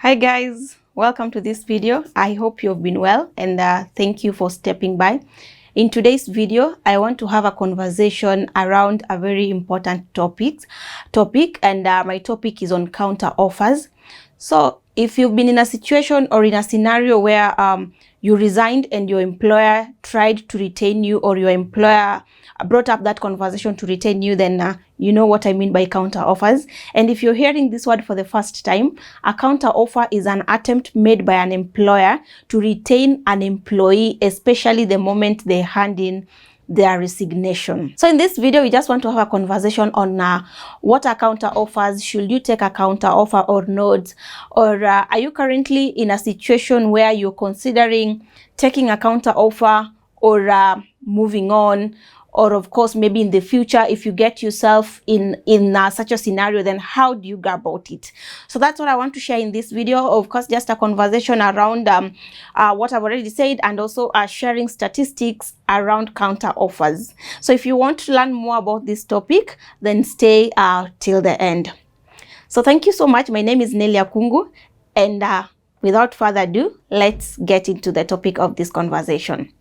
Hi guys, welcome to this video. I hope you've been well and thank you for stepping by. In today's video, I want to have a conversation around a very important topic and my topic is on counter offers. So if you've been in a situation or in a scenario where you resigned and your employer tried to retain you, or your employer brought up that conversation to retain you, then you know what I mean by counter offers. And if you're hearing this word for the first time, a counter offer is an attempt made by an employer to retain an employee, especially the moment they hand in their resignation. So in this video, we just want to have a conversation on what are counter offers. Should you take a counter offer or not? Or are you currently in a situation where you're considering taking a counter offer or moving on? Or of course, maybe in the future, if you get yourself in such a scenario, then how do you go about it? So that's what I want to share in this video. Of course, just a conversation around what I've already said, and also sharing statistics around counter offers. So if you want to learn more about this topic, then stay till the end. So thank you so much. My name is Nelia Kungu, and without further ado, let's get into the topic of this conversation.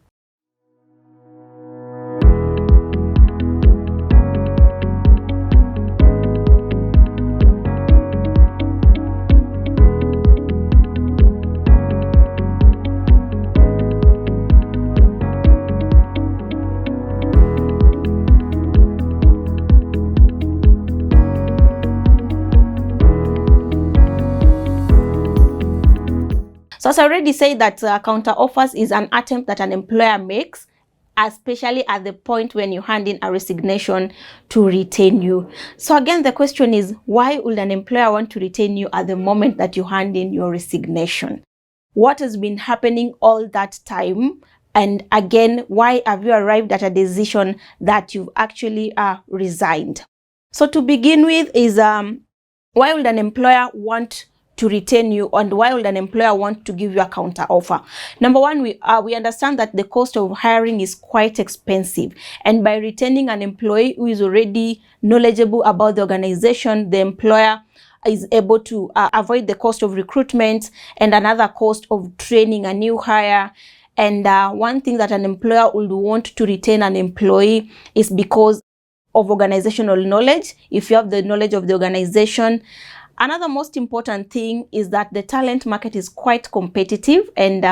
So as I already said, that counter offers is an attempt that an employer makes, especially at the point when you hand in a resignation, to retain you. So again, the question is, why would an employer want to retain you at the moment that you hand in your resignation? What has been happening all that time? And again, why have you arrived at a decision that you've actually resigned? So to begin with is, why would an employer want to retain you, and why would an employer want to give you a counter offer? Number one, we understand that the cost of hiring is quite expensive, and by retaining an employee who is already knowledgeable about the organization, the employer is able to avoid the cost of recruitment and another cost of training a new hire. And one thing that an employer would want to retain an employee is because of organizational knowledge. If you have the knowledge of the organization. Another most important thing is that the talent market is quite competitive, and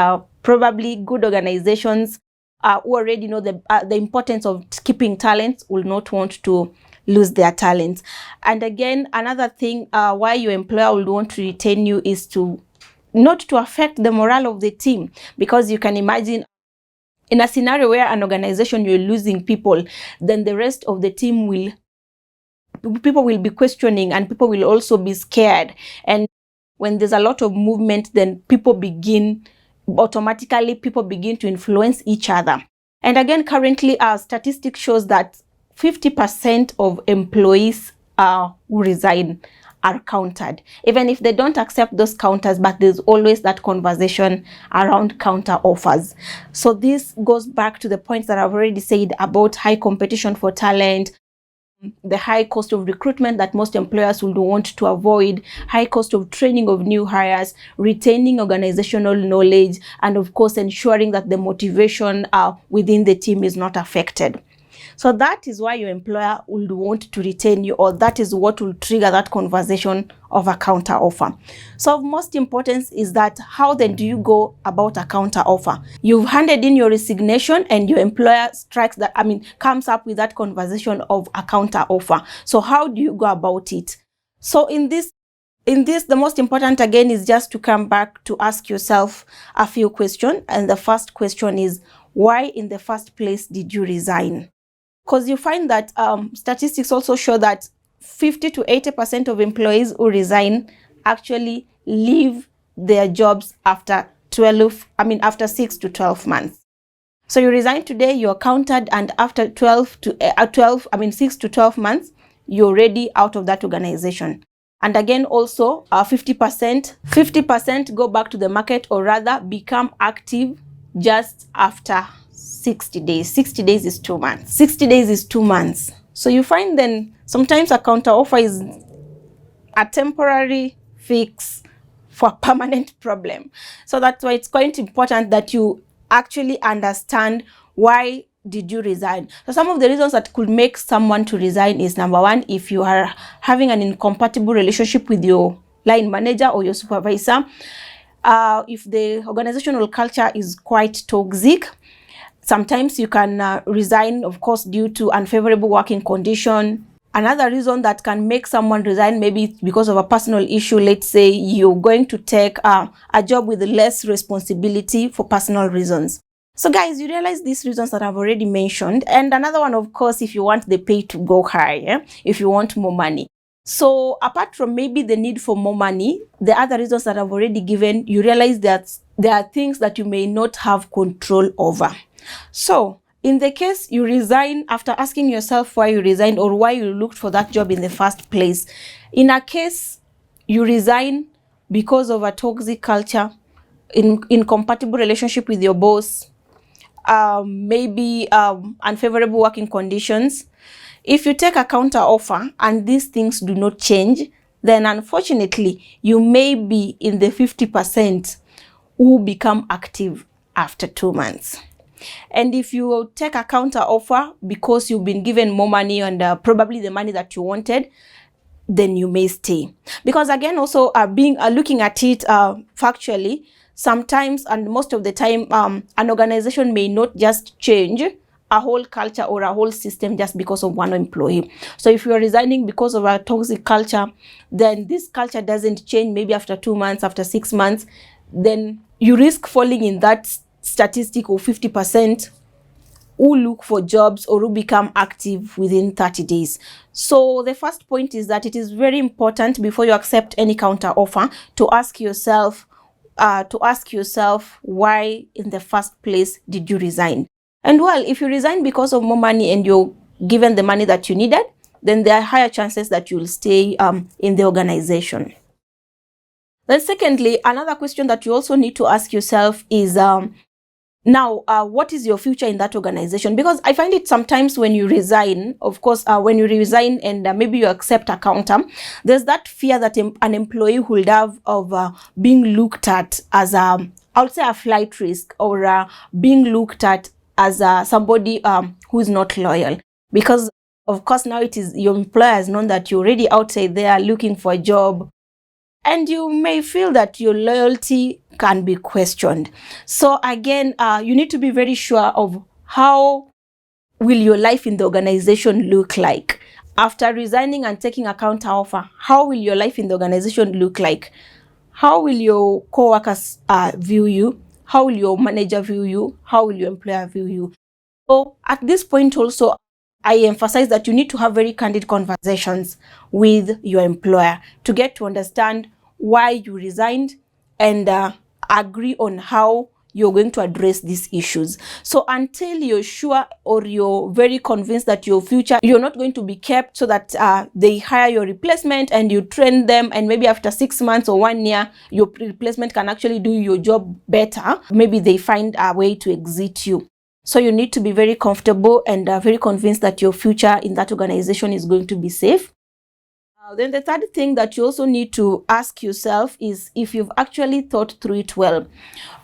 probably good organizations who already know the importance of keeping talent will not want to lose their talents. And again, another thing why your employer will want to retain you is to not to affect the morale of the team, because you can imagine in a scenario where an organization you're losing people, then the rest of the team will be questioning, and people will also be scared. And when there's a lot of movement, then automatically people begin to influence each other. And again, currently our statistics shows that 50% of employees who resign are countered, even if they don't accept those counters, but there's always that conversation around counter offers. So this goes back to the points that I've already said about high competition for talent, the high cost of recruitment that most employers would want to avoid, high cost of training of new hires, retaining organizational knowledge, and of course ensuring that the motivation within the team is not affected. So that is why your employer would want to retain you, or that is what will trigger that conversation of a counter offer. So of most importance is that, how then do you go about a counter offer? You've handed in your resignation and your employer comes up with that conversation of a counter offer. So how do you go about it? So in this, the most important again is just to come back to ask yourself a few questions. And the first question is, why in the first place did you resign? Because you find that statistics also show that 50 to 80% of employees who resign actually leave their jobs after 6 to 12 months. So you resign today, you're counted, and after 6 to 12 months, you're already out of that organization. And again, also 50% go back to the market, or rather become active just after 60 days. 60 days is 2 months. 60 days is 2 months. So you find then sometimes a counter offer is a temporary fix for a permanent problem. So that's why it's quite important that you actually understand why did you resign. So some of the reasons that could make someone to resign is, number one, if you are having an incompatible relationship with your line manager or your supervisor. If the organizational culture is quite toxic, sometimes you can resign, of course, due to unfavorable working condition. Another reason that can make someone resign, maybe because of a personal issue. Let's say you're going to take a job with less responsibility for personal reasons. So guys, you realize these reasons that I've already mentioned. And another one, of course, if you want the pay to go high, if you want more money. So apart from maybe the need for more money, the other reasons that I've already given, you realize that there are things that you may not have control over. So in the case you resign after asking yourself why you resigned or why you looked for that job in the first place. In a case you resign because of a toxic culture, incompatible relationship with your boss, maybe unfavorable working conditions. If you take a counter offer and these things do not change, then unfortunately you may be in the 50% who become active after 2 months. And if you take a counter offer because you've been given more money and probably the money that you wanted, then you may stay. Because again, also looking at it factually, sometimes and most of the time, an organization may not just change a whole culture or a whole system just because of one employee. So if you're resigning because of a toxic culture, then this culture doesn't change maybe after 2 months, after 6 months, then you risk falling in that statistic of 50% who look for jobs or who become active within 30 days. So the first point is that it is very important before you accept any counter offer to ask yourself why in the first place did you resign. And well, if you resign because of more money and you're given the money that you needed, then there are higher chances that you'll stay in the organization. Then secondly, another question that you also need to ask yourself is what is your future in that organization? Because I find it sometimes when you resign, of course, when you resign and maybe you accept a counter, there's that fear that an employee would have of being looked at as I would say a flight risk, or being looked at as somebody who is not loyal. Because of course now it is your employer has known that you're already outside there looking for a job, and you may feel that your loyalty can be questioned. So again, you need to be very sure of how will your life in the organization look like. After resigning and taking a counter offer, how will your life in the organization look like? How will your co-workers view you? How will your manager view you? How will your employer view you? So at this point also, I emphasize that you need to have very candid conversations with your employer to get to understand why you resigned and agree on how you're going to address these issues. So until you're sure or you're very convinced that your future, you're not going to be kept, so that they hire your replacement and you train them, and maybe after 6 months or 1 year, your replacement can actually do your job better. Maybe they find a way to exit you. So you need to be very comfortable and very convinced that your future in that organization is going to be safe. Then the third thing that you also need to ask yourself is if you've actually thought through it well.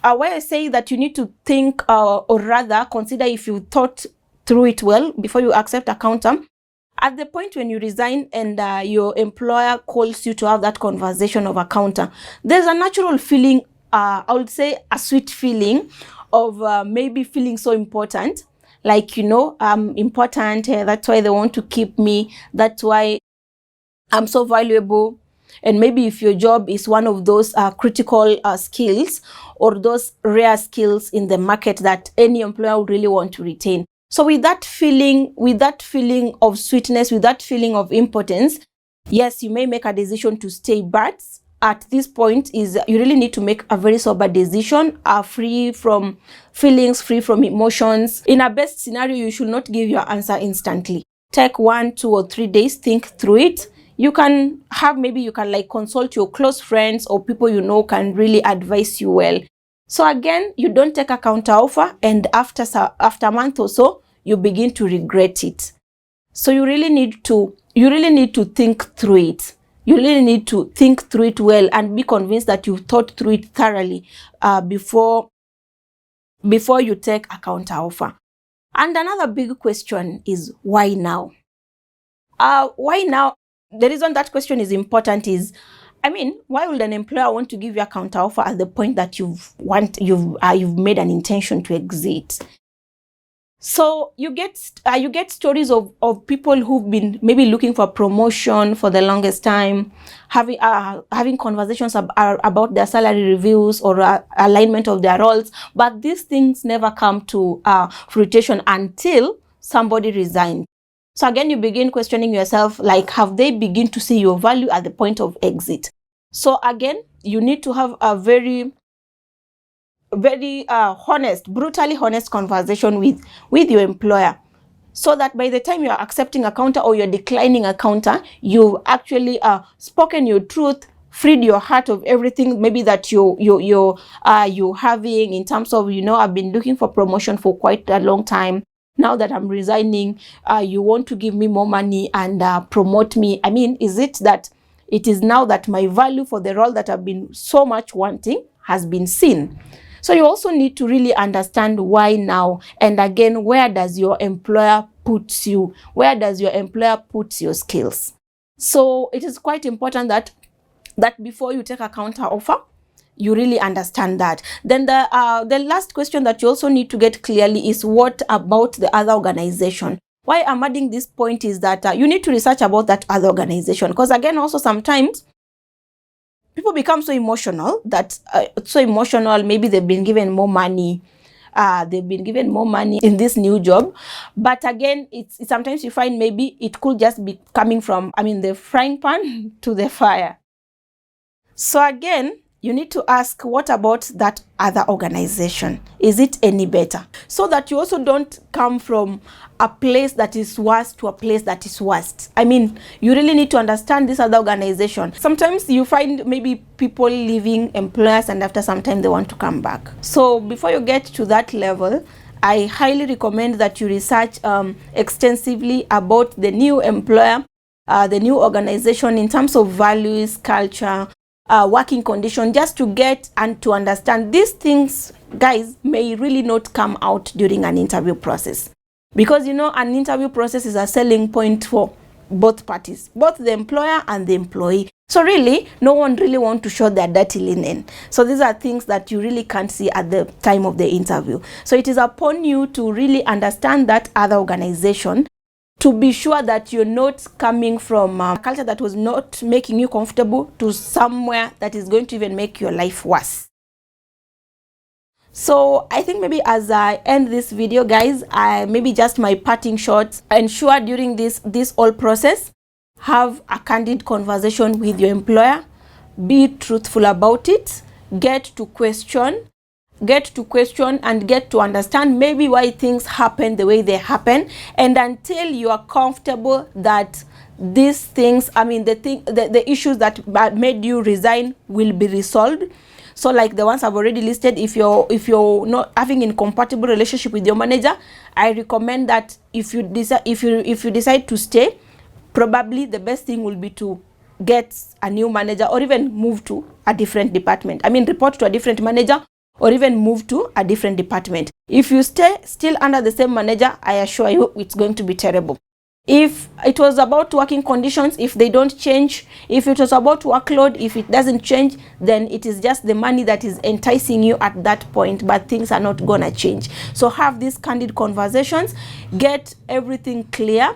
Where I say that you need to think or rather consider if you thought through it well before you accept a counter. At the point when you resign and your employer calls you to have that conversation of a counter, there's a natural feeling, I would say a sweet feeling of maybe feeling so important. Like, I'm important, that's why they want to keep me, that's why I'm so valuable. And maybe if your job is one of those critical skills or those rare skills in the market that any employer would really want to retain. So with that feeling of sweetness, with that feeling of importance, yes, you may make a decision to stay, but at this point you really need to make a very sober decision, free from feelings, free from emotions. In a best scenario, you should not give your answer instantly. Take 1, 2, or 3 days, think through it. You can consult your close friends or people can really advise you well. So again, you don't take a counter offer and after a month or so, you begin to regret it. So you really need to think through it. You really need to think through it well and be convinced that you've thought through it thoroughly before you take a counter offer. And another big question is, why now? Why now? The reason that question is important is, why would an employer want to give you a counter offer at the point that you've made an intention to exit? So you get stories of people who've been maybe looking for promotion for the longest time, having conversations about their salary reviews or alignment of their roles, but these things never come to fruition until somebody resigns. So again, you begin questioning yourself, like, have they begin to see your value at the point of exit? So again, you need to have a very brutally honest conversation with your employer, so that by the time you are accepting a counter or you're declining a counter, you've actually spoken your truth, freed your heart of everything maybe that you're having in terms of, I've been looking for promotion for quite a long time. Now that I'm resigning, you want to give me more money and promote me. Is it that it is now that my value for the role that I've been so much wanting has been seen? So you also need to really understand why now, and again, where does your employer put you? Where does your employer put your skills? So it is quite important that before you take a counter offer, you really understand that. Then the last question that you also need to get clearly is, what about the other organization? Why I'm adding this point is that you need to research about that other organization, because again, also sometimes people become so emotional maybe they've been given more money, in this new job, but again, it's sometimes you find maybe it could just be coming from the frying pan to the fire. So again, you need to ask, what about that other organization? Is it any better? So that you also don't come from a place that is worse to a place that is worst. You really need to understand this other organization. Sometimes you find maybe people leaving employers and after some time they want to come back. So before you get to that level, I highly recommend that you research extensively about the new employer, the new organization in terms of values, culture, working condition, just to get and to understand these things. Guys, may really not come out during an interview process, because an interview process is a selling point for both parties, both the employer and the employee. So really, no one really wants to show their dirty linen. So these are things that you really can't see at the time of the interview. So it is upon you to really understand that other organization, to be sure that you're not coming from a culture that was not making you comfortable to somewhere that is going to even make your life worse. So I think maybe as I end this video, guys, maybe just my parting shots: ensure during this whole process, have a candid conversation with your employer, be truthful about it, get to question and get to understand maybe why things happen the way they happen, and until you are comfortable that these things, the issues that made you resign will be resolved. So like the ones I've already listed, if you're not having incompatible relationship with your manager, I recommend that if you decide to stay, probably the best thing will be to get a new manager, or even move to a different department. Report to a different manager, or even move to a different department. If you stay still under the same manager, I assure you it's going to be terrible. If it was about working conditions, if they don't change, if it was about workload, if it doesn't change, then it is just the money that is enticing you at that point, but things are not gonna change. So have these candid conversations, get everything clear,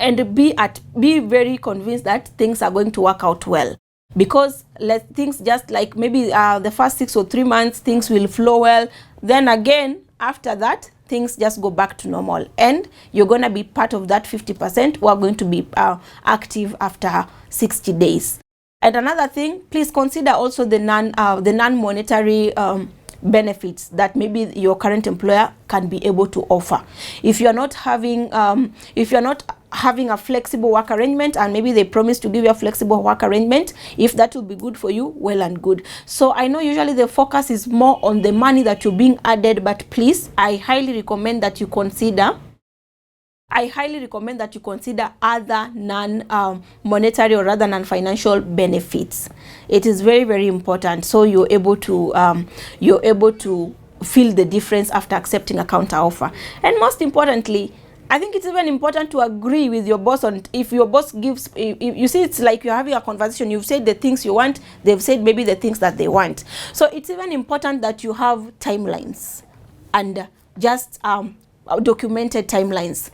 and be very convinced that things are going to work out well. Because things, just like maybe the first 6 or 3 months, things will flow well. Then again, after that, things just go back to normal, and you're going to be part of that 50% who are going to be active after 60 days. And another thing, please consider also the non-monetary benefits that maybe your current employer can be able to offer. If you're not having a flexible work arrangement, and maybe they promise to give you a flexible work arrangement, if that will be good for you, well and good. So I know usually the focus is more on the money that you're being added, but please, I highly recommend that you consider I highly recommend that you consider other non-monetary or rather non-financial benefits. It is very, very important, so you're able to feel the difference after accepting a counter offer. And most importantly, I think it's even important to agree with your boss on, if your boss gives, if you see, it's like you're having a conversation, you've said the things you want, they've said maybe the things that they want. So it's even important that you have timelines and just documented timelines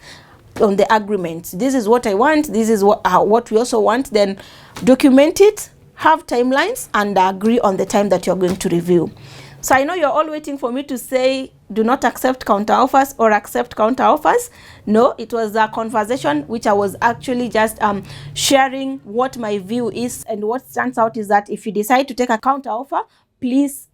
on the agreement. This is what I want, this is what we also want. Then document it, have timelines, and agree on the time that you're going to review. So I know you're all waiting for me to say do not accept counter offers or accept counter offers. No, it was a conversation which I was actually just sharing what my view is. And what stands out is that if you decide to take a counter offer, please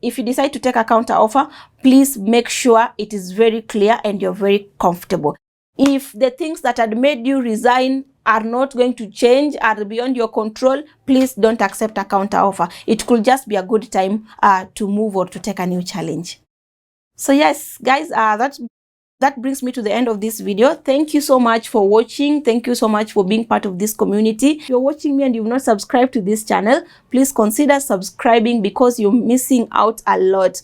make sure it is very clear and you're very comfortable. If the things that had made you resign are not going to change, are beyond your control, please don't accept a counter offer. It could just be a good time to move or to take a new challenge. So yes, guys, that brings me to the end of this video. Thank you so much for watching. Thank you so much for being part of this community. If you're watching me and you've not subscribed to this channel, please consider subscribing because you're missing out a lot.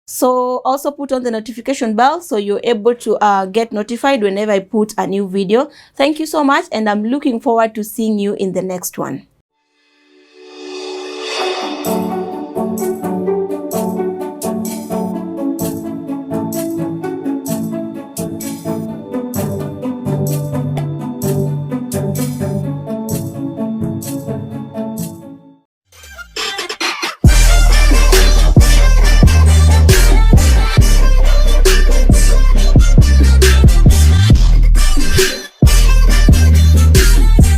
So also put on the notification bell so you're able to get notified whenever I put a new video. Thank you so much, and I'm looking forward to seeing you in the next one.